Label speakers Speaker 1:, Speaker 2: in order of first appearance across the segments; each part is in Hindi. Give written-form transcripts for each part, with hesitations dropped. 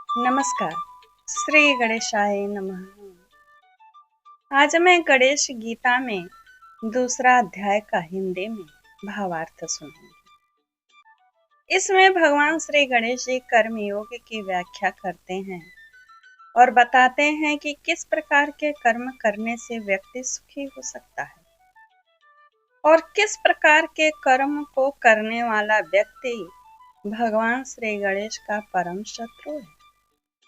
Speaker 1: नमस्कार। श्री गणेशाय नमः। आज मैं गणेश गीता में दूसरा अध्याय का हिंदी में भावार्थ सुनूंगी। इसमें भगवान श्री गणेश जी कर्मयोग की व्याख्या करते हैं और बताते हैं कि किस प्रकार के कर्म करने से व्यक्ति सुखी हो सकता है और किस प्रकार के कर्म को करने वाला व्यक्ति भगवान श्री गणेश का परम शत्रु है।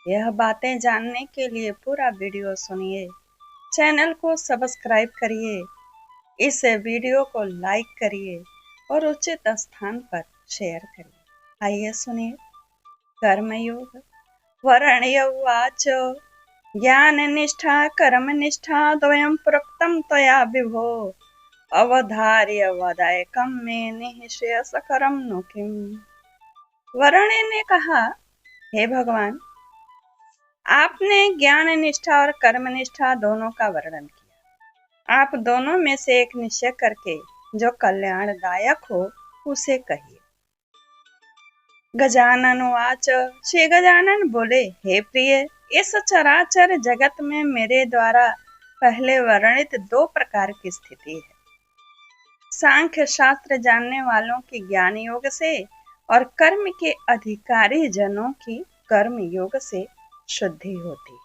Speaker 1: यह बातें जानने के लिए पूरा वीडियो सुनिए, चैनल को सब्सक्राइब करिए, इस वीडियो को लाइक करिए और उचित स्थान पर शेयर करिए। आइए सुनिए। कर्मयोग। वर्ण्य उवाच ज्ञान निष्ठा कर्म निष्ठा द्वयं प्रोक्तं त्वया विभो अवधार्य वदैकं मे निःशेषकरं नु किम्। वर्ण्य ने कहा, हे भगवान, आपने ज्ञान निष्ठा और कर्म निष्ठा दोनों का वर्णन किया। आप दोनों में से एक निश्चय करके जो कल्याणदायक हो उसे कहिए। गजानन उवाच। श्री गजानन बोले, हे प्रिय, इस चराचर जगत में मेरे द्वारा पहले वर्णित दो प्रकार की स्थिति है। सांख्य शास्त्र जानने वालों की ज्ञान योग से और कर्म के अधिकारी जनों की कर्म योग से शुद्धि होती है।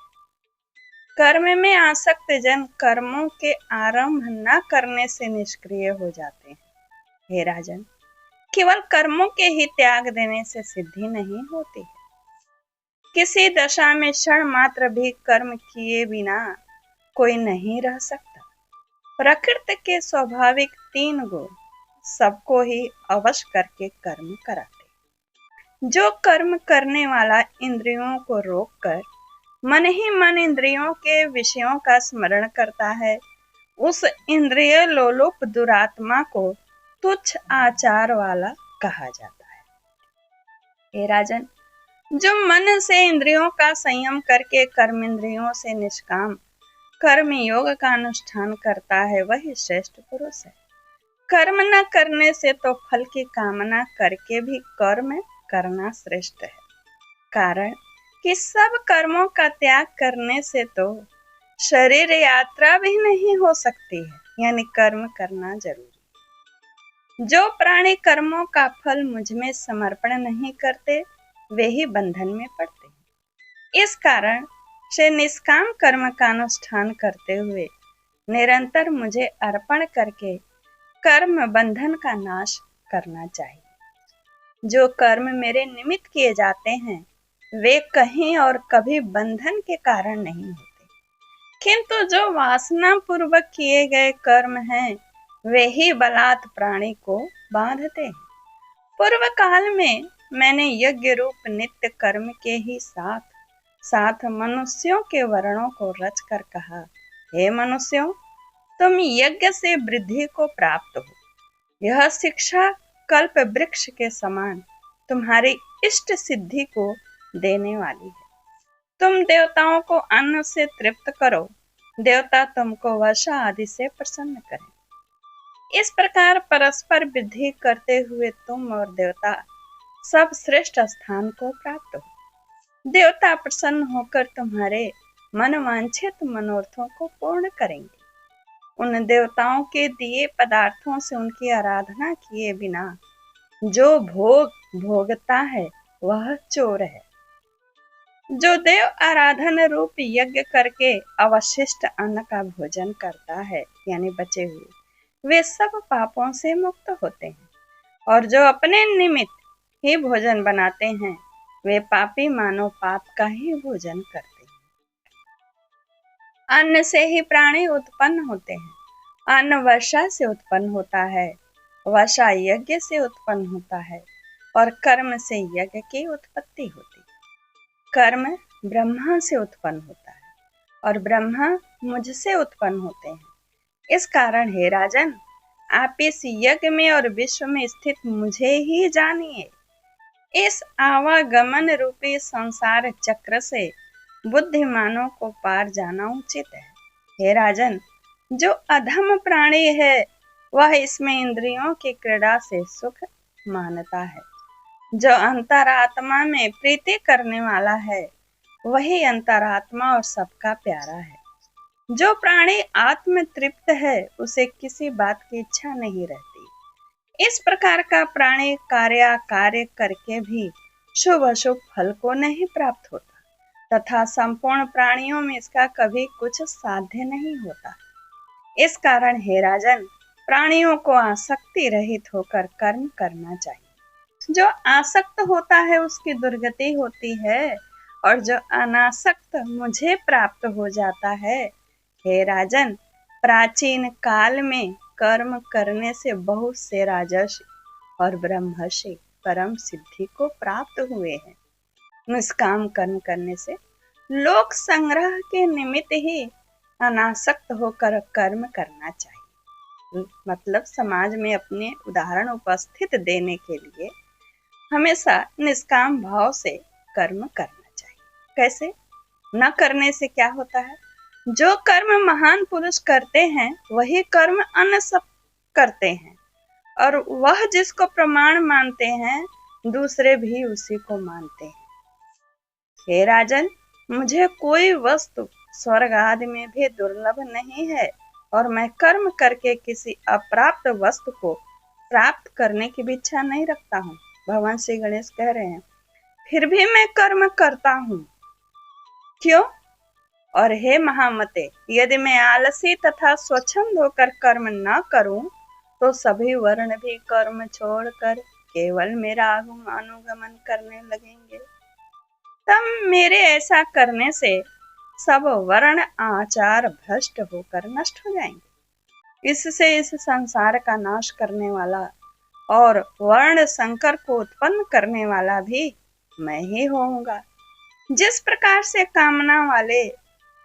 Speaker 1: कर्म में आसक्त जन कर्मों के आरंभ न करने से निष्क्रिय हो जाते हैं। हे राजन, केवल कर्मों के ही त्याग देने से सिद्धि नहीं होती है। किसी दशा में क्षण मात्र भी कर्म किए बिना कोई नहीं रह सकता। प्रकृति के स्वाभाविक 3 गुण सबको ही अवश्य करके कर्म कराते। जो कर्म करने वाला इंद्रियों को रोककर मन ही मन इंद्रियों के विषयों का स्मरण करता है, उस इंद्रिय लोलुप दुरात्मा को तुच्छ आचार वाला कहा जाता है। हे राजन, जो मन से इंद्रियों का संयम करके कर्म इंद्रियों से निष्काम कर्म योग का अनुष्ठान करता है, वही श्रेष्ठ पुरुष है। कर्म न करने से तो फल की कामना करके भी कर्म करना श्रेष्ठ है। कारण कि सब कर्मों का त्याग करने से तो शरीर यात्रा भी नहीं हो सकती है, यानी कर्म करना जरूरी। जो प्राणी कर्मों का फल मुझ में समर्पण नहीं करते, वे ही बंधन में पड़ते हैं। इस कारण से निष्काम कर्म का अनुष्ठान करते हुए निरंतर मुझे अर्पण करके कर्म बंधन का नाश करना चाहिए। जो कर्म मेरे निमित्त किए जाते हैं, वे कहीं और कभी बंधन के कारण नहीं होते, किंतु जो वासना पूर्वक किए गए कर्म हैं, वे ही बलात् प्राणी को बांधते हैं। पूर्व काल में मैंने यज्ञ रूप नित्य कर्म के ही साथ साथ मनुष्यों के वर्णों को रचकर कहा, हे मनुष्यों, तुम यज्ञ से वृद्धि को प्राप्त हो। यह शिक्षा कल्प वृक्ष के समान तुम्हारी इष्ट सिद्धि को देने वाली है। तुम देवताओं को अन्न से तृप्त करो, देवता तुमको वर्षा आदि से प्रसन्न करें। इस प्रकार परस्पर वृद्धि करते हुए तुम और देवता सब श्रेष्ठ स्थान को प्राप्त हो। देवता प्रसन्न होकर तुम्हारे मनवांछित मनोरथों को पूर्ण करेंगे। उन देवताओं के दिए पदार्थों से उनकी आराधना किए बिना जो भोग भोगता है वह चोर है। जो देव आराधन रूप यज्ञ करके अवशिष्ट अन्न का भोजन करता है, यानी बचे हुए, वे सब पापों से मुक्त होते हैं। और जो अपने निमित्त ही भोजन बनाते हैं, वे पापी मानव पाप का ही भोजन करते हैं। अन्न से ही प्राणी उत्पन्न होते हैं। अन्न वर्षा से उत्पन्न होता है, वर्षा यज्ञ से उत्पन्न होता है और कर्म से यज्ञ की उत्पत्ति होती है। कर्म ब्रह्मा से उत्पन्न होता है और ब्रह्मा मुझसे उत्पन्न होते हैं। इस कारण हे राजन, आप इस यज्ञ में और विश्व में स्थित मुझे ही जानिए। इस आवागमन रूपी संसार चक्र से बुद्धिमानों को पार जाना उचित है। हे राजन, जो अधम प्राणी है वह इसमें इंद्रियों की क्रीड़ा से सुख मानता है। जो अंतरात्मा में प्रीति करने वाला है वही अंतरात्मा और सबका प्यारा है। जो प्राणी आत्म तृप्त है उसे किसी बात की इच्छा नहीं रहती। इस प्रकार का प्राणी कार्य करके भी शुभ अशुभ फल को नहीं प्राप्त होता तथा संपूर्ण प्राणियों में इसका कभी कुछ साध्य नहीं होता। इस कारण हे राजन, प्राणियों को आसक्ति रहित होकर कर्म करना चाहिए। जो आसक्त होता है उसकी दुर्गति होती है और जो अनासक्त मुझे प्राप्त हो जाता है। हे राजन, प्राचीन काल में कर्म करने से बहुत से राजर्षि और ब्रह्मर्षि परम सिद्धि को प्राप्त हुए हैं। निष्काम कर्म करने से लोक संग्रह के निमित्त ही अनासक्त होकर कर्म करना चाहिए। मतलब समाज में अपने उदाहरण उपस्थित देने के लिए हमेशा निष्काम भाव से कर्म करना चाहिए। कैसे? न करने से क्या होता है? जो कर्म महान पुरुष करते हैं वही कर्म अन्य सब करते हैं, और वह जिसको प्रमाण मानते हैं दूसरे भी उसी को मानते हैं। हे राजन, मुझे कोई वस्तु स्वर्ग आदि में भी दुर्लभ नहीं है और मैं कर्म करके किसी अप्राप्त वस्तु को प्राप्त करने की भी इच्छा नहीं रखता हूँ। भगवान श्री गणेश कह रहे हैं, फिर भी मैं कर्म करता हूँ। क्यों? और हे महामते, यदि मैं आलसी तथा स्वच्छंद होकर कर्म न करूं तो सभी वर्ण भी कर्म छोड़कर केवल मेरा अनुगमन करने लगेंगे। तब मेरे ऐसा करने से सब वर्ण आचार भ्रष्ट होकर नष्ट हो जाएंगे। इससे इस संसार का नाश करने वाला और वर्ण संकर को उत्पन्न करने वाला भी मैं ही होऊंगा। जिस प्रकार से कामना वाले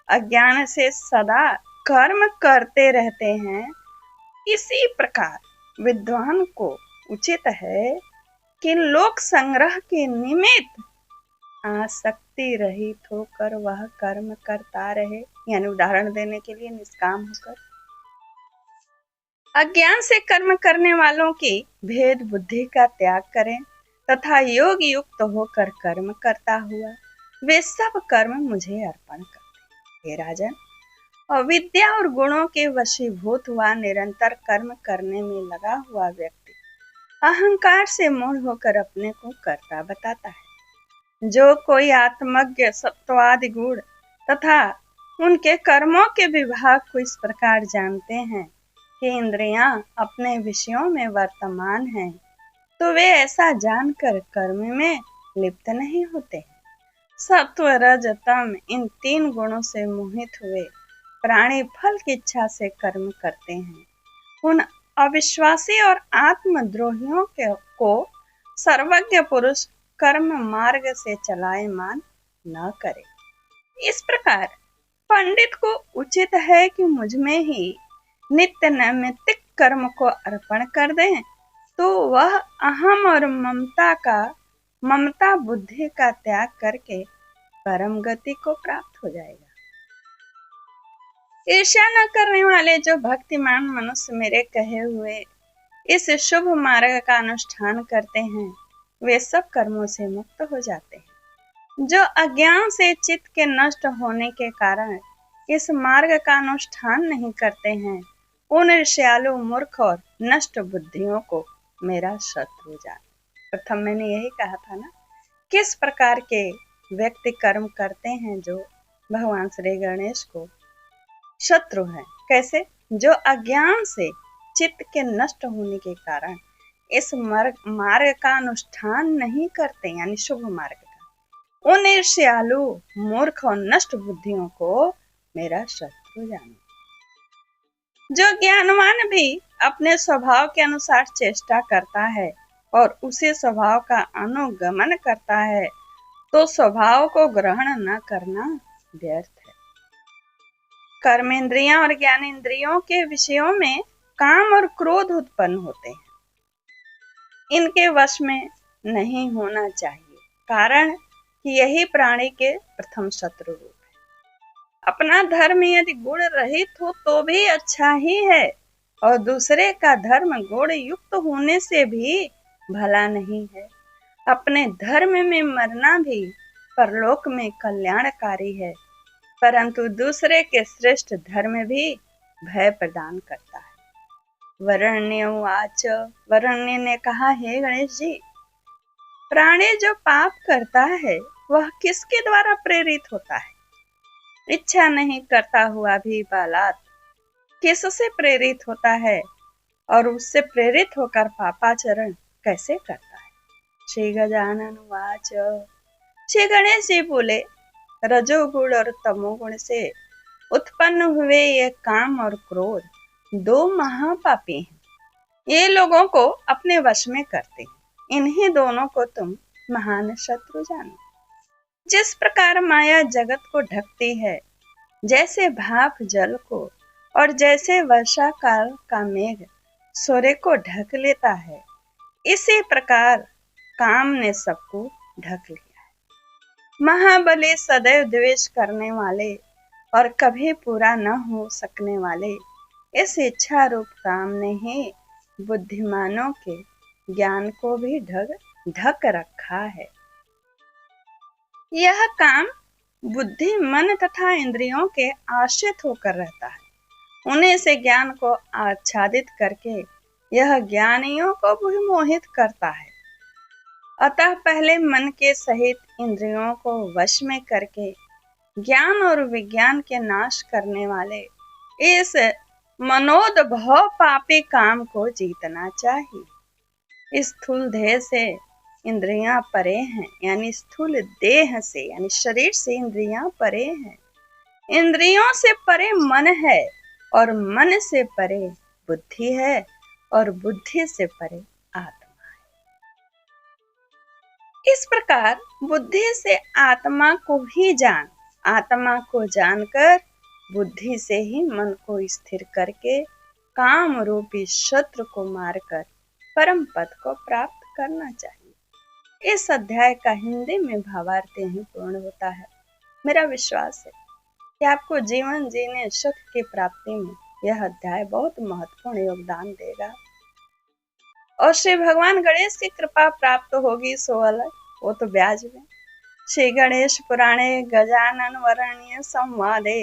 Speaker 1: अज्ञान से सदा कर्म करते रहते हैं, इसी प्रकार विद्वान को उचित है कि लोक संग्रह के निमित्त आसक्ति रहित होकर वह कर्म करता रहे। यानी उदाहरण देने के लिए निष्काम होकर। अज्ञान से कर्म करने वालों की भेद बुद्धि का त्याग करें तथा योग युक्त होकर कर्म करता हुआ वे सब कर्म मुझे अर्पण करते। हे राजन, अविद्या और गुणों के वशीभूत हुआ निरंतर कर्म करने में लगा हुआ व्यक्ति अहंकार से मूढ़ होकर अपने को कर्ता बताता है। जो कोई आत्मज्ञ सत्वादि गुण तथा उनके कर्मों के विभाग को इस प्रकार जानते हैं कि इंद्रियां अपने विषयों में वर्तमान हैं, तो वे ऐसा जानकर कर्म में लिप्त नहीं होते। सत्व रज तम इन तीन गुणों से मोहित हुए प्राणी फल की इच्छा से कर्म करते हैं। उन अविश्वासी और आत्मद्रोहियों को सर्वज्ञ पुरुष कर्म मार्ग से चलायमान न करे। इस प्रकार पंडित को उचित है कि मुझ में ही नित्य नैमित्तिक कर्म को अर्पण कर दें, तो वह अहम और ममता बुद्धि का त्याग करके परम गति को प्राप्त हो जाएगा। ईर्ष्या न करने वाले जो भक्तिमान मनुष्य मेरे कहे हुए इस शुभ मार्ग का अनुष्ठान करते हैं, वे सब कर्मों से मुक्त हो जाते हैं। जो अज्ञान से चित्त के नष्ट होने के कारण इस मार्ग का अनुष्ठान नहीं करते हैं, उन ईर्ष्यालु मूर्ख और नष्ट बुद्धियों को मेरा शत्रु जान। प्रथम मैंने यही कहा था ना, किस प्रकार के व्यक्ति कर्म करते हैं जो भगवान श्री गणेश को शत्रु हैं। कैसे? जो अज्ञान से चित्त के नष्ट होने के कारण इस मार्ग का अनुष्ठान नहीं करते, यानी शुभ मार्ग का, उन ईर्ष्यालु मूर्ख और नष्ट बुद्धियों को मेरा शत्रु जानो। जो ज्ञानवान भी अपने स्वभाव के अनुसार चेष्टा करता है और उसी स्वभाव का अनुगमन करता है, तो स्वभाव को ग्रहण न करना व्यर्थ है। कर्मेंद्रियां और ज्ञानेंद्रियों के विषयों में काम और क्रोध उत्पन्न होते हैं। इनके वश में नहीं होना चाहिए, कारण कि यही प्राणी के प्रथम शत्रु रूप है। अपना धर्म यदि गुण रहित हो तो भी अच्छा ही है, और दूसरे का धर्म गुण युक्त होने से भी भला नहीं है। अपने धर्म में मरना भी परलोक में कल्याणकारी है, परंतु दूसरे के श्रेष्ठ धर्म भी भय प्रदान करता है। वरण्यवाच, वरण्य ने कहा, हे गणेश जी, प्राणी जो पाप करता है वह किसके द्वारा प्रेरित होता है? इच्छा नहीं करता हुआ भी बालक किससे प्रेरित होता है और उससे प्रेरित होकर पापाचरण कैसे करता है? श्री गजानन वाच, श्री गणेश जी बोले, रजोगुण और तमोगुण से उत्पन्न हुए ये काम और क्रोध दो महापापी हैं। ये लोगों को अपने वश में करते हैं। इन्हीं दोनों को तुम महान शत्रु जानो। जिस प्रकार माया जगत को ढकती है, जैसे भाप जल को और जैसे वर्षा काल का मेघ सूर्य को ढक लेता है, इसी प्रकार काम ने सबको ढक लिया है। महाबली सदैव द्वेष करने वाले और कभी पूरा न हो सकने वाले इस इच्छा रूप काम ने ही बुद्धिमानों के ज्ञान को भी ढक रखा है। यह काम बुद्धि, मन तथा इंद्रियों के आश्रित होकर रहता है। उन्हीं से ज्ञान को आच्छादित करके यह ज्ञानियों को भी मोहित करता है। अतः पहले मन के सहित इंद्रियों को वश में करके ज्ञान और विज्ञान के नाश करने वाले इस मनोदभव पापी काम को जीतना चाहिए। स्थूल देह से इंद्रियां परे हैं, यानी स्थूल देह से यानी शरीर से इंद्रियां परे हैं। इंद्रियों से परे मन है और मन से परे बुद्धि है और बुद्धि से परे आत्मा है। इस प्रकार बुद्धि से आत्मा को ही जान, आत्मा को जानकर बुद्धि से ही मन को स्थिर करके काम रूपी शत्रु को मारकर परम पद को प्राप्त करना चाहिए। इस अध्याय का हिंदी में भावार्थ ही पूर्ण होता है। मेरा विश्वास है कि आपको जीवन जीने सुख की प्राप्ति में यह अध्याय बहुत महत्वपूर्ण योगदान देगा और श्री भगवान गणेश की कृपा प्राप्त होगी सो अलग, वो तो ब्याज में। श्री गणेश पुराणे गजानन वरण्य संवादे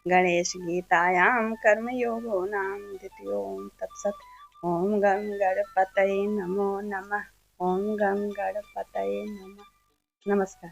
Speaker 1: गणेश गीतायाम कर्म योगो नाम द्वितीयों तत्सत्। ओम गं गणपतये नमो नमः। ओम गं गणपतये नमः। नमस्कार।